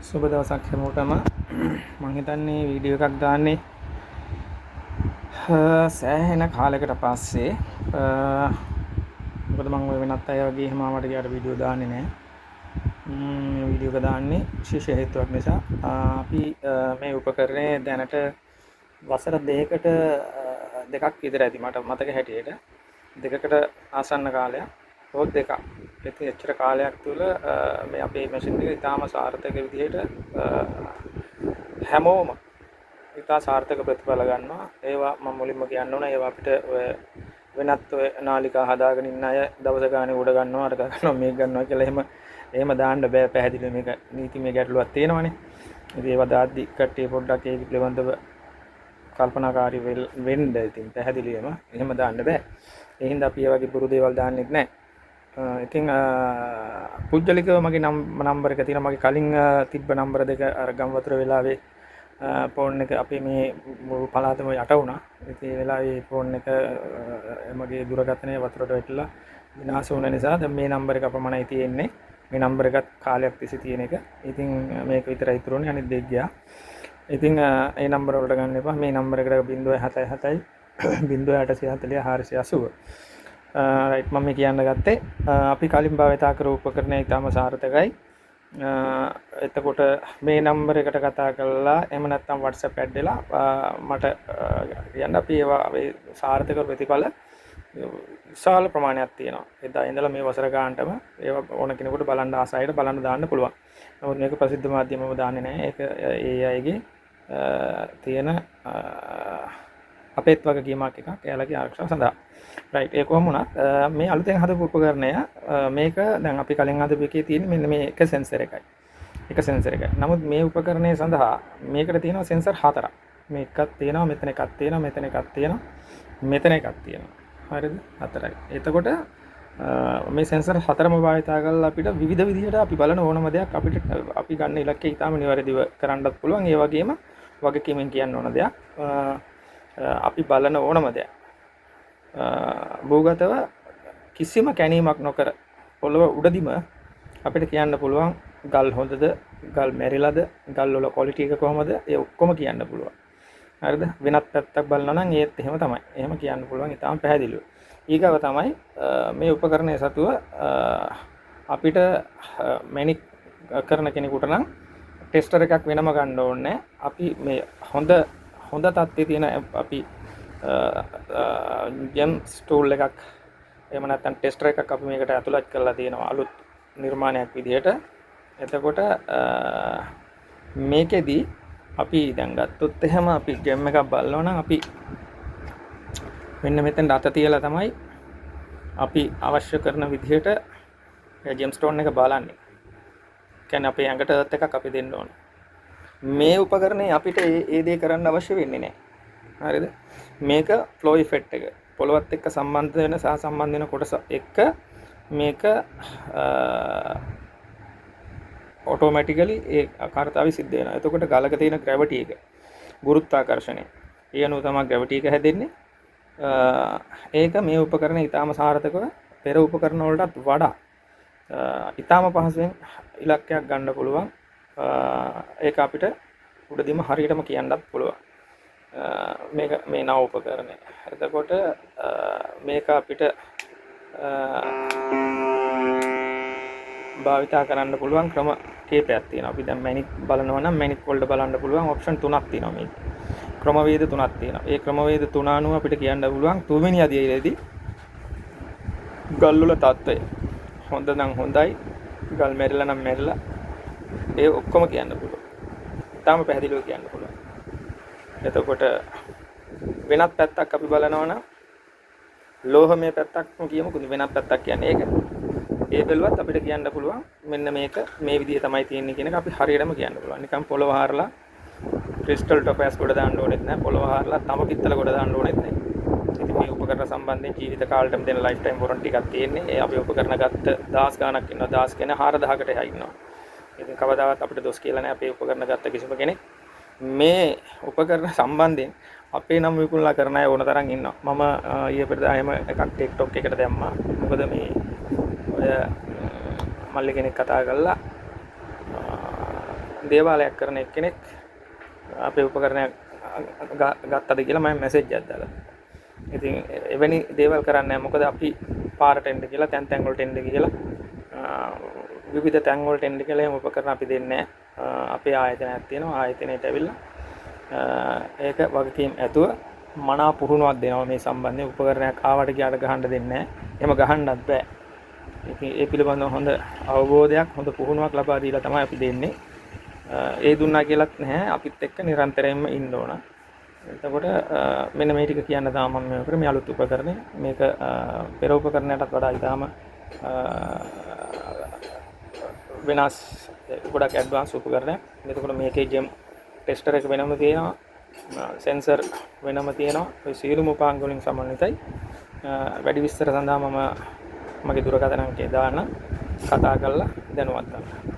සුබ දවසක් හැමෝටම. මම හිතන්නේ වීඩියෝ එකක් දාන්නේ සෑහෙන කාලයකට පස්සේ. මොකද මම ඔය වෙනත් අය වගේ එහෙම ආවට ගියාට වීඩියෝ දාන්නේ නැහැ. මේ වීඩියෝ එක දාන්නේ විශේෂ හේතුවක් නිසා. අපි මේ උපකරණය දැනට වසර දෙකක් විතර ඇති මට මතක හැටියට. දෙකකට ආසන්න කාලයක්. හොත් දෙකක්. ඉතින් එච්චර කාලයක් තුළ මේ අපේ මැෂින් එක ඉතාම සාර්ථක විදිහට හැමෝම ඉතා සාර්ථක ප්‍රතිඵල ගන්නවා. ඒවා මම මුලින්ම කියන්න ඕන. ඒවා අපිට වෙනත් නාලිකා හදාගෙන ඉන්න අය දවස ගානේ උඩ ගන්නවා, අර ගන්නවා, මේක ගන්නවා කියලා එහෙම දාන්න බෑ. පැහැදිලිව මේක නීතිමය ගැටලුවක් තියෙනවානේ. ඉතින් ඒවා දාද්දි කට්ටිය පොඩ්ඩක් ඒක පිළිබඳව කල්පනාකාරී වෙන්න. ඉතින් පැහැදිලිවම එහෙම දාන්න බෑ. ඒ හින්දා අපි ඒ වගේ පුරු දේවල් දාන්නෙත් නැහැ. ඉතින් පුජ්‍යලිකව මගේ නම්බර එක තියෙනවා. මගේ කලින් තිබ්බ නම්බර දෙක අර ගම්වතුර වෙලාවේ ෆෝන් එක අපේ මේ මුළු පළාතම යට වුණා. ඉතින් ඒ වෙලාවේ ෆෝන් එක මගේ දුරකථනය වතුරට වැටිලා විනාශ වුණ නිසා දැන් මේ නම්බර එක අපමණයි තියෙන්නේ. මේ නම්බර එකත් කාලයක් තිස්සේ තියෙන එක. ඉතින් මේක විතරයි ඉතුරුනේ. අනිත් දෙක ගියා. ඉතින් ඒ නම්බර වලට ගන්න එපා. මේ නම්බර එකට 077 0840 480. රයිට්, මම කියන්න ගත්තේ අපි කලින් භාවිතා කරපු උපකරණය ඉතාම සාර්ථකයි. එතකොට මේ නම්බර එකට කතා කරලා එහෙම නැත්නම් WhatsApp ඇඩ් වෙලා මට කියන්න අපි ඒවා සාර්ථක ප්‍රතිඵල විශාල ප්‍රමාණයක් තියෙනවා. එදා ඉඳලා මේ වසර ගානටම ඒවා ඕන කෙනෙකුට බලන්න ආසයිට බලන්න දාන්න පුළුවන්. නමුත් මේක ප්‍රසිද්ධ මාධ්‍යමව දාන්නේ නැහැ. ඒක ඒ අයගේ තියෙන අපේත් වගකීමක් එකක් එයාලගේ ආරක්ෂාව සඳහා. රයිට්, ඒ කොහොම වුණත් මේ අලුතෙන් හදපු උපකරණය මේක දැන් අපි කලින් හදපු එකේ තියෙන මෙන්න මේ එක සෙන්සර් එකයි. එක සෙන්සර් එකයි. නමුත් මේ උපකරණය සඳහා මේකට තියෙනවා සෙන්සර් හතරක්. මේ එකක් තියෙනවා, මෙතන එකක් තියෙනවා, මෙතන එකක් තියෙනවා, මෙතන එකක් තියෙනවා. හරිද? හතරයි. එතකොට මේ සෙන්සර් හතරම භාවිතා කරලා අපිට විවිධ විදිහට අපි බලන ඕනම දෙයක් අපිට අපි ගන්න ඉලක්කය ඉතාම නිවැරදිව කරන්නත් පුළුවන්. ඒ වගේම වගකීමෙන් කියන්න ඕන දෙයක් අපි බලන ඕනම දෙයක් භූගතව කිසිම කැණීමක් නොකර පොළව උඩදිම අපිට කියන්න පුළුවන් ගල් හොඳද, ගල් මැරිලාද, ගල් වල ක්වොලිටි එක කොහමද, ඒ ඔක්කොම කියන්න පුළුවන්. හරිද? වෙනත් පැත්තක් බලනවා නම් ඒත් එහෙම තමයි. එහෙම කියන්න පුළුවන්. ඊටාම පැහැදිලිව. ඊගව තමයි මේ උපකරණය සතුව අපිට මැනික් කරන කෙනෙකුට නම් ටෙස්ටර් එකක් වෙනම ගන්න ඕනේ. අපි මේ හොඳ තත්ත්වයේ තියෙන අපි ජෙම්ස් ටූල් එකක් එහෙම නැත්නම් ටෙස්ටර් එකක් අපි මේකට ඇතුළත් කරලා තියෙනවා අලුත් නිර්මාණයක් විදිහට. එතකොට මේකෙදි අපි දැන් ගත්තොත් එහෙම අපි ජෙම් එකක් බලනවා නම් අපි මෙන්න මෙතෙන් අත තියලා තමයි අපි අවශ්‍ය කරන විදිහට ජෙම් ස්ටෝන් එක බලන්නේ. කියන්නේ අපේ ඇඟට අර්ත් එකක් අපි දෙන්න ඕනේ. මේ උපකරණේ අපිට ඒ දේ කරන්න අවශ්‍ය වෙන්නේ නැහැ. හරිද? මේක ෆ්ලෝ ඉෆෙක්ට් එක පොළවත් එක්ක සම්බන්ධ වෙන සහ සම්බන්ධ වෙන කොටස එක්ක මේක ඔටෝමැටිකලි ඒ ආකාරතාවය සිද්ධ වෙනවා. එතකොට ගලක තියෙන ග්‍රැවිටි එක, ගුරුත්වාකර්ෂණය, ඒ අනුව තමයි ග්‍රැවිටි එක හැදෙන්නේ. ඒක මේ උපකරණය ඊටාම සාර්ථකව පෙර උපකරණ වලටත් වඩා ඊටාම පහසුවෙන් ඉලක්කයක් ගන්න පුළුවන්. ඒක අපිට උඩදීම හරියටම කියන්නත් පුළුවන්. මේක මේ නව උපකරණය. එතකොට මේක අපිට භාවිතා කරන්න පුළුවන් ක්‍රම කීපයක් තියෙනවා. අපි දැන් මැනික් බලනවා නම් මැනික් වලට බලන්න පුළුවන් ඔප්ෂන් 3ක් තියෙනවා මේක. ක්‍රමවේද 3ක් තියෙනවා. ඒ ක්‍රමවේද 3 අනුව අපිට කියන්න පුළුවන් තුන්වෙනි අධ්‍යයනයේදී ගල් වල තත්ත්වය හොඳ නම් හොඳයි, ගල් මැරිලා නම් මැරිලා, ඒ ඔක්කොම කියන්න පුළුවන්. තාම පැහැදිලිව කියන්න පුළුවන්. එතකොට වෙනත් පැත්තක් අපි බලනවා නම් ලෝහමය පැත්තක්ම කියමුකෝ. වෙනත් පැත්තක් කියන්නේ ඒක. ඒ බැලුවත් අපිට කියන්න පුළුවන් මෙන්න මේක මේ විදිහ තමයි තියෙන්නේ කියන එක අපි හරියටම කියන්න පුළුවන්. නිකන් පොළව හාරලා ක්‍රිස්ටල් ටොපෑස් ගොඩ දාන්න ඕනෙත් නැහැ. පොළව හාරලා තම කිත්තල ගොඩ දාන්න ඕනෙත් නැහැ. ඉතින් මේ උපකරණ සම්බන්ධයෙන් ජීවිත කාලෙටම දෙන ලයිෆ් ටයිම් වොරන්ටි එකක් තියෙන්නේ. ඒ අපි උපකරණ ගත්ත 10 ගාණක් ඉන්නවා. 10 කියන 4000කට එහා ඉන්නවා. ඉතින් කවදාවත් අපිට දොස් කියලා නැහැ අපේ උපකරණ ගත්ත කිසිම කෙනෙක්. මේ උපකරණ සම්බන්ධයෙන් අපේ නම් විකුණලා කරන අය ඕන තරම් ඉන්නවා. මම ඊයේ පෙරදා එහෙම එකක් TikTok එකට දැම්මා. මොකද මේ ඔය මල්ලි කෙනෙක් කතා කරලා දේවාලයක් කරන එක්කෙනෙක් අපේ උපකරණයක් ගත්තද කියලා මම මැසේජ් එකක් දාලා. ඉතින් එවැනි දේවල් කරන්නේ නැහැ. මොකද අපි පාරට එන්න කියලා තැන් වලට එන්න කියලා විවිධ තැන් වලට එන්න කියලා එහෙම උපකරණ අපි දෙන්නේ නැහැ. අපේ ආයතනයක් තියෙනවා. ආයතනයට ඇවිල්ලා ඒක වගකීම් ඇතුව මනා පුහුණුවක් දෙනවා මේ සම්බන්ධයෙන්. උපකරණයක් ආවට ගියාට ගහන්න දෙන්නේ නැහැ. එහෙම ගහන්නත් බෑ. ඉතින් ඒ පිළිබඳව හොඳ අවබෝධයක් හොඳ පුහුණුවක් ලබා දීලා තමයි අපි දෙන්නේ. ඒ දුන්නා කියලත් නැහැ. අපිත් එක්ක නිරන්තරයෙන්ම ඉන්න ඕන. එතකොට මෙන්න මේ ටික කියන්න තමයි මම මේ කරේ. මේ අලුත් උපකරණය. මේක පෙර උපකරණයටත් වඩා ඉතාම වෙනස් ගොඩක් ඇඩ්වාන්ස් උපකරණයක්. එතකොට මේකේ ජෙම් ටෙස්ටර් එක වෙනම තියෙනවා. සෙන්සර් වෙනම තියෙනවා. ඔය සියලුම උපාංග වලින් සමන්විතයි. වැඩි විස්තර සඳහා මම මගේ දුරකථන අංකය දාන්න කතා කරලා දැනුවත් කරන්න.